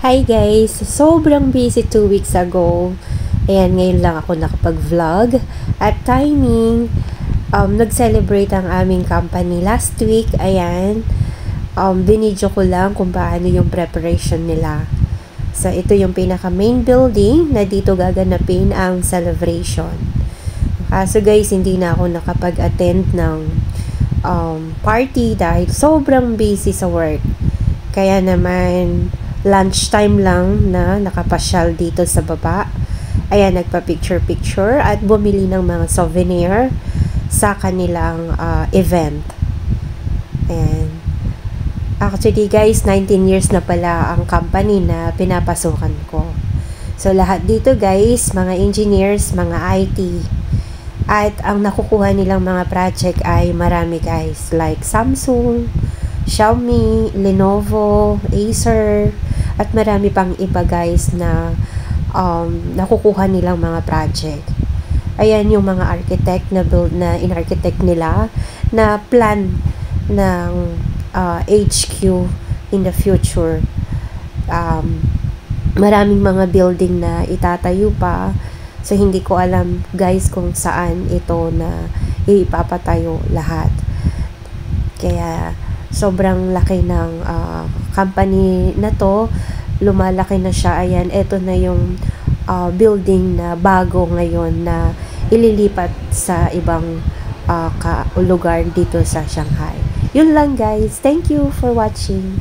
Hi guys! Sobrang busy 2 weeks ago. Ayan, ngayon lang ako nakapag-vlog. At timing, nag-celebrate ang aming company last week. Ayan, binidyo ko lang kung paano yung preparation nila. So, ito yung pinaka-main building na dito gaganapin ang celebration. Kaso guys, hindi na ako nakapag-attend ng party dahil sobrang busy sa work. Kaya naman, lunchtime lang na nakapasyal dito sa baba. Ayan, nagpa-picture-picture at bumili ng mga souvenir sa kanilang event. Ayan. Actually guys, 19 years na pala ang company na pinapasukan ko. So lahat dito guys, mga engineers, mga IT. At ang nakukuha nilang mga project ay marami guys. Like Samsung, Xiaomi, Lenovo, Acer, at marami pang iba guys na nakukuha nilang mga project. Ayan yung mga architect na build na in-architect nila na plan ng HQ in the future. Maraming mga building na itatayo pa. So hindi ko alam guys kung saan ito na ipapatayo lahat. Kaya sobrang laki ng company na to, lumalaki na siya. Ayan, ito na yung building na bago ngayon na ililipat sa ibang lugar dito sa Shanghai. Yun lang guys, thank you for watching.